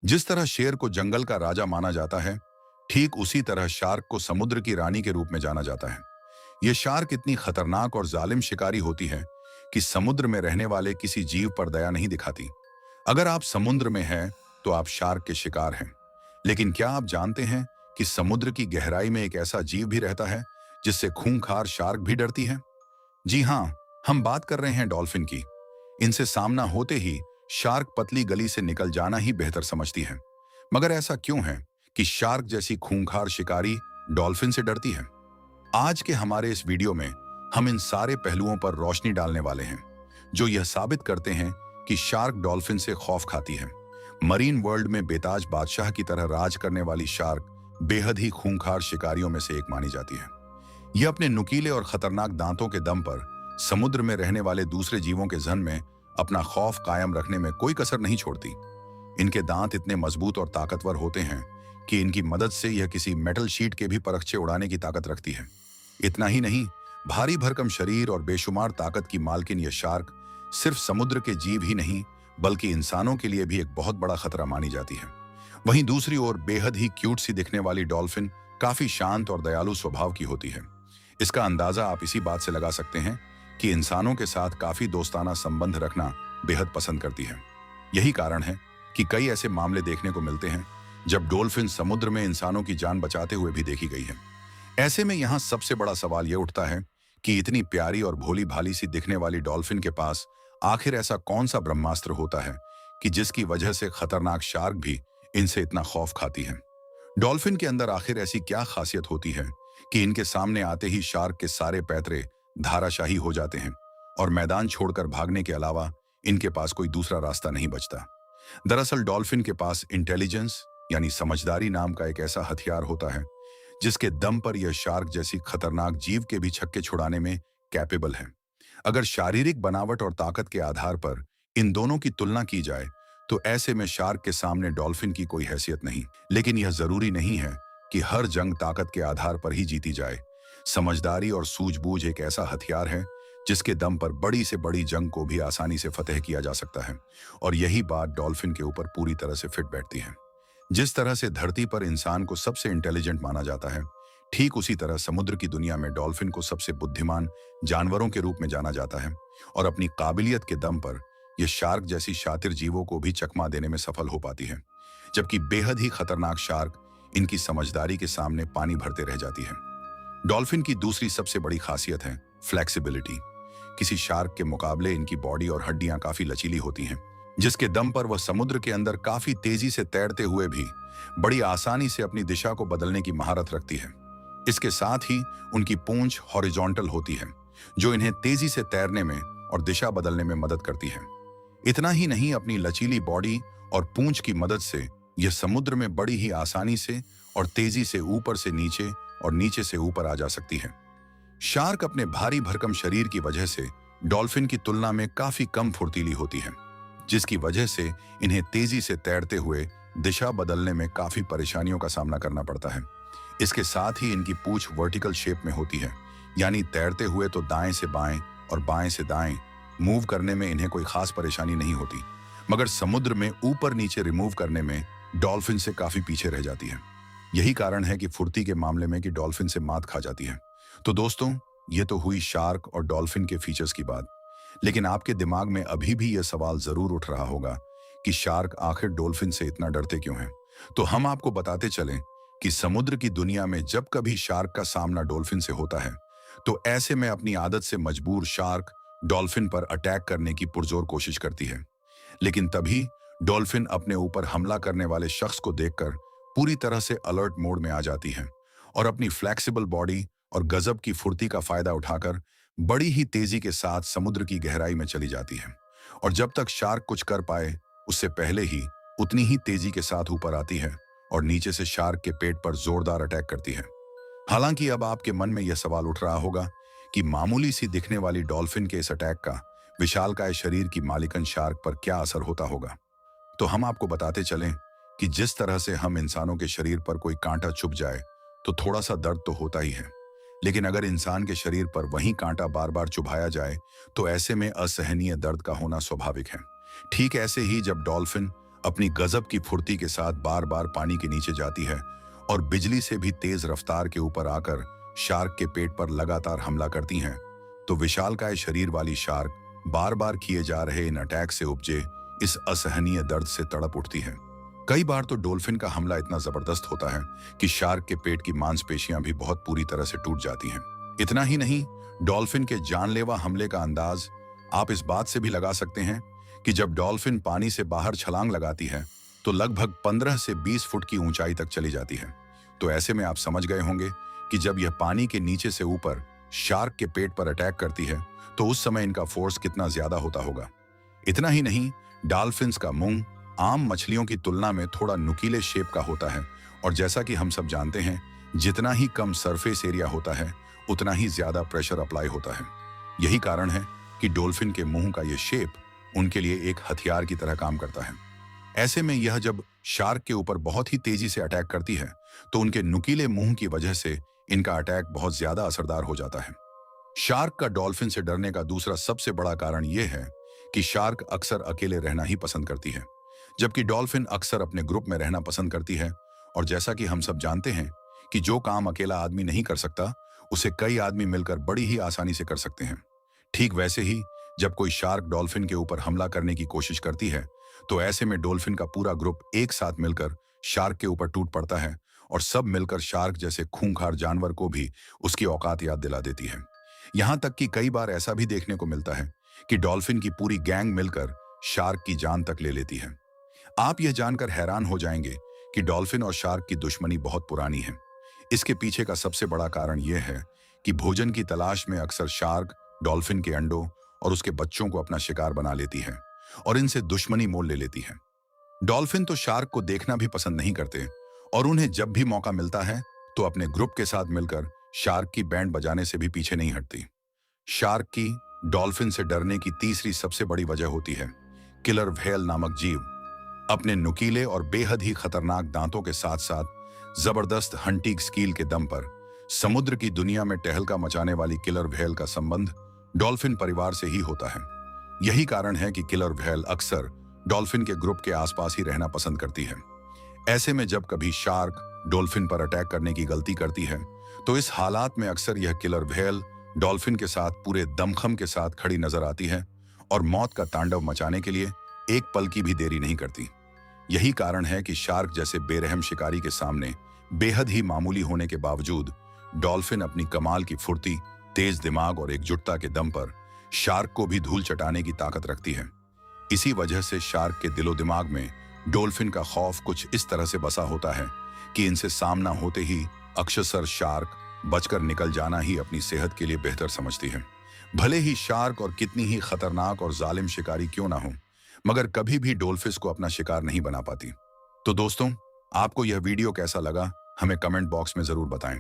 जिस तरह शेर को जंगल का राजा माना जाता है, ठीक उसी तरह शार्क को समुद्र की रानी के रूप में जाना जाता है। ये शार्क इतनी खतरनाक और जालिम शिकारी होती है कि समुद्र में रहने वाले किसी जीव पर दया नहीं दिखाती। अगर आप समुद्र में हैं, तो आप शार्क के शिकार हैं। लेकिन क्या आप जानते हैं कि समुद्र की गहराई में एक ऐसा जीव भी रहता है जिससे खूंखार शार्क भी डरती है? जी हाँ, हम बात कर रहे हैं डॉल्फिन की। इनसे सामना होते ही शार्क पतली गली से निकल जाना ही बेहतर समझती है। मगर ऐसा क्यों है कि शार्क जैसी खूंखार शिकारी डॉल्फिन से डरती है? आज के हमारे इस वीडियो में हम इन सारे पहलुओं पर रोशनी डालने वाले हैं, जो यह साबित करते हैं कि शार्क डॉल्फिन से खौफ खाती है। मरीन वर्ल्ड में बेताज बादशाह की तरह राज करने वाली शार्क बेहद ही खूंखार शिकारियों में से एक मानी जाती है। यह अपने नुकीले और खतरनाक दांतों के दम पर समुद्र में रहने वाले दूसरे जीवों के जन में अपना खौफ कायम रखने में कोई कसर नहीं छोड़ती। इनके दांत इतने मजबूत और ताकतवर होते हैं कि इनकी मदद से यह किसी मेटल शीट के भी परखचे उड़ाने की ताकत रखती है। इतना ही नहीं, भारी भरकम शरीर और बेशुमार ताकत की मालकिन यह शार्क सिर्फ समुद्र के जीव ही नहीं, बल्कि इंसानों के लिए भी एक बहुत बड़ा खतरा मानी जाती है। वहीं दूसरी ओर बेहद ही क्यूट सी दिखने वाली डॉल्फिन काफी शांत और दयालु स्वभाव की होती है। इसका अंदाजा आप इसी बात से लगा सकते हैं कि इंसानों के साथ काफी दोस्ताना संबंध रखना बेहद पसंद करती है। यही कारण है कि कई ऐसे मामले देखने को मिलते हैं जब डॉल्फिन समुद्र में इंसानों की जान बचाते हुए भी देखी गई है। ऐसे में यहाँ सबसे बड़ा सवाल यह उठता है कि इतनी प्यारी और भोली भाली सी दिखने वाली डॉल्फिन के पास आखिर ऐसा कौन सा ब्रह्मास्त्र होता है कि जिसकी वजह से खतरनाक शार्क भी इनसे इतना खौफ खाती है। डॉल्फिन के अंदर आखिर ऐसी क्या खासियत होती है कि इनके सामने आते ही शार्क के सारे पैतरे धाराशाही हो जाते हैं और मैदान छोड़कर भागने के अलावा इनके पास कोई दूसरा रास्ता नहीं बचता। दरअसल डॉल्फिन के पास इंटेलिजेंस यानी समझदारी नाम का एक ऐसा हथियार होता है जिसके दम पर यह शार्क जैसी खतरनाक जीव के भी छक्के छुड़ाने में कैपेबल है। अगर शारीरिक बनावट और ताकत के आधार पर इन दोनों की तुलना की जाए, तो ऐसे में शार्क के सामने डॉल्फिन की कोई हैसियत नहीं। लेकिन यह जरूरी नहीं है कि हर जंग ताकत के आधार पर ही जीती जाए। समझदारी और सूझबूझ एक ऐसा हथियार है जिसके दम पर बड़ी से बड़ी जंग को भी आसानी से फतेह किया जा सकता है। और यही बात डॉल्फिन के ऊपर पूरी तरह से फिट बैठती है। जिस तरह से धरती पर इंसान को सबसे इंटेलिजेंट माना जाता है, ठीक उसी तरह समुद्र की दुनिया में डॉल्फिन को सबसे बुद्धिमान जानवरों के रूप में जाना जाता है। और अपनी काबिलियत के दम पर यह शार्क जैसी शातिर जीवों को भी चकमा देने में सफल हो पाती है, जबकि बेहद ही खतरनाक शार्क इनकी समझदारी के सामने पानी भरते रह जाती है। डॉल्फिन की दूसरी सबसे बड़ी खासियत है फ्लेक्सिबिलिटी। किसी शार्क के मुकाबले इनकी बॉडी और हड्डियां काफी लचीली होती हैं, जिसके दम पर वह समुद्र के अंदर काफी तेजी से तैरते हुए भी बड़ी आसानी से अपनी दिशा को बदलने की महारत रखती है। इसके साथ ही उनकी पूंछ हॉरिजॉन्टल होती है, जो इन्हें तेजी से तैरने में और दिशा बदलने में मदद करती है। इतना ही नहीं, अपनी लचीली बॉडी और पूंछ की मदद से यह समुद्र में बड़ी ही आसानी से और तेजी से ऊपर से नीचे और नीचे से ऊपर आ जा सकती है। शार्क अपने भारी भरकम शरीर की वजह से डॉल्फिन की तुलना में काफी कम फुर्तीली होती है, जिसकी वजह से इन्हें तेजी से तैरते हुए दिशा बदलने में काफी परेशानियों का सामना करना पड़ता है। इसके साथ ही इनकी पूंछ वर्टिकल शेप में होती है, यानी तैरते हुए तो दाएं से बाएं और बाएं से दाएं मूव करने में इन्हें कोई खास परेशानी नहीं होती, मगर समुद्र में ऊपर नीचे रिमूव करने में डॉल्फिन से काफी पीछे रह जाती है। यही कारण है कि फुर्ती के मामले में कि डॉल्फिन से मात खा जाती है। तो दोस्तों, ये तो हुई शार्क और डॉल्फिन के फीचर्स की बात। लेकिन आपके दिमाग में अभी भी यह सवाल जरूर उठ रहा होगा कि शार्क आखिर डॉल्फिन से इतना डरते क्यों हैं? तो हम आपको बताते चलें कि समुद्र की दुनिया में जब कभी शार्क का सामना डॉल्फिन से होता है, तो ऐसे में अपनी आदत से मजबूर शार्क डॉल्फिन पर अटैक करने की पुरजोर कोशिश करती है। लेकिन तभी डॉल्फिन अपने ऊपर हमला करने वाले शख्स को देखकर पूरी तरह से अलर्ट मोड में आ जाती है और अपनी फ्लेक्सिबल बॉडी और गजब की फुर्ती का फायदा उठाकर बड़ी ही तेजी के साथ समुद्र की गहराई में चली जाती है। और जब तक शार्क कुछ कर पाए, उससे पहले ही उतनी ही तेजी के साथ ऊपर आती है और नीचे से शार्क के पेट पर जोरदार अटैक करती है। हालांकि अब आपके मन में यह सवाल उठ रहा होगा कि मामूली सी दिखने वाली डॉल्फिन के इस अटैक का विशालकाय शरीर की मालिकन शार्क पर क्या असर होता होगा। तो हम आपको बताते चलें कि जिस तरह से हम इंसानों के शरीर पर कोई कांटा चुभ जाए तो थोड़ा सा दर्द तो होता ही है, लेकिन अगर इंसान के शरीर पर वही कांटा बार बार चुभाया जाए तो ऐसे में असहनीय दर्द का होना स्वाभाविक है। ठीक ऐसे ही जब डॉल्फिन अपनी गजब की फुर्ती के साथ बार बार पानी के नीचे जाती है और बिजली से भी तेज रफ्तार के ऊपर आकर शार्क के पेट पर लगातार हमला करती हैं, तो विशालकाय शरीर वाली शार्क बार बार किए जा रहे इन अटैक से उपजे इस असहनीय दर्द से तड़प उठती है। कई बार तो डॉल्फिन का हमला इतना जबरदस्त होता है कि शार्क के पेट की मांसपेशियां भी बहुत पूरी तरह से टूट जाती हैं। इतना ही नहीं, डॉल्फिन के जानलेवा हमले का अंदाज आप इस बात से भी लगा सकते हैं कि जब डॉल्फिन पानी से बाहर छलांग लगाती है तो लगभग 15 से 20 फुट की ऊंचाई तक चली जाती है। तो ऐसे में आप समझ गए होंगे कि जब यह पानी के नीचे से ऊपर शार्क के पेट पर अटैक करती है तो उस समय इनका फोर्स कितना ज्यादा होता होगा। इतना ही नहीं, डॉल्फिन्स का मुंह आम मछलियों की तुलना में थोड़ा नुकीले शेप का होता है और जैसा कि हम सब जानते हैं, जितना ही कम सरफेस एरिया होता है उतना ही ज्यादा प्रेशर अप्लाई होता है। यही कारण है कि डॉल्फिन के मुंह का यह शेप उनके लिए एक हथियार की तरह काम करता है। ऐसे में यह जब शार्क के ऊपर बहुत ही तेजी से अटैक करती है तो उनके नुकीले मुंह की वजह से इनका अटैक बहुत ज्यादा असरदार हो जाता है। शार्क का डॉल्फिन से डरने का दूसरा सबसे बड़ा कारण यह है कि शार्क अक्सर अकेले रहना ही पसंद करती है, जबकि डॉल्फिन अक्सर अपने ग्रुप में रहना पसंद करती है। और जैसा कि हम सब जानते हैं कि जो काम अकेला आदमी नहीं कर सकता उसे कई आदमी मिलकर बड़ी ही आसानी से कर सकते हैं। ठीक वैसे ही जब कोई शार्क डॉल्फिन के ऊपर हमला करने की कोशिश करती है तो ऐसे में डॉल्फिन का पूरा ग्रुप एक साथ मिलकर शार्क के ऊपर टूट पड़ता है और सब मिलकर शार्क जैसे खूंखार जानवर को भी उसकी औकात याद दिला देती है। यहां तक कि कई बार ऐसा भी देखने को मिलता है कि डॉल्फिन की पूरी गैंग मिलकर शार्क की जान तक ले लेती है। आप यह जानकर हैरान हो जाएंगे कि डॉल्फिन और शार्क की दुश्मनी बहुत पुरानी है। इसके पीछे का सबसे बड़ा कारण यह है कि भोजन की तलाश में अक्सर शार्क डॉल्फिन के अंडों और उसके बच्चों को अपना शिकार बना लेती है और इनसे दुश्मनी मोल ले लेती है। डॉल्फिन तो शार्क को देखना भी पसंद नहीं करते और उन्हें जब भी मौका मिलता है तो अपने ग्रुप के साथ मिलकर शार्क की बैंड बजाने से भी पीछे नहीं हटती। शार्क की डॉल्फिन से डरने की तीसरी सबसे बड़ी वजह होती है किलर व्हेल नामक जीव। अपने नुकीले और बेहद ही खतरनाक दांतों के साथ साथ जबरदस्त हंटिंग स्किल के दम पर समुद्र की दुनिया में टहलका मचाने वाली किलर व्हेल का संबंध डॉल्फिन परिवार से ही होता है। यही कारण है कि किलर व्हेल अक्सर डॉल्फिन के ग्रुप के आसपास ही रहना पसंद करती है। ऐसे में जब कभी शार्क डॉल्फिन पर अटैक करने की गलती करती है तो इस हालात में अक्सर यह किलर व्हेल डॉल्फिन के साथ पूरे दमखम के साथ खड़ी नजर आती है और मौत का तांडव मचाने के लिए एक पल की भी देरी नहीं करती। यही कारण है कि शार्क जैसे बेरहम शिकारी के सामने बेहद ही मामूली होने के बावजूद डॉल्फिन अपनी कमाल की फुर्ती, तेज दिमाग और एकजुटता के दम पर शार्क को भी धूल चटाने की ताकत रखती है। इसी वजह से शार्क के दिलो दिमाग में डॉल्फिन का खौफ कुछ इस तरह से बसा होता है कि इनसे सामना होते ही अक्सर शार्क बचकर निकल जाना ही अपनी सेहत के लिए बेहतर समझती है। भले ही शार्क और कितनी ही खतरनाक और जालिम शिकारी क्यों ना हो, मगर कभी भी डॉल्फिन को अपना शिकार नहीं बना पाती। तो दोस्तों, आपको यह वीडियो कैसा लगा हमें कमेंट बॉक्स में जरूर बताएं।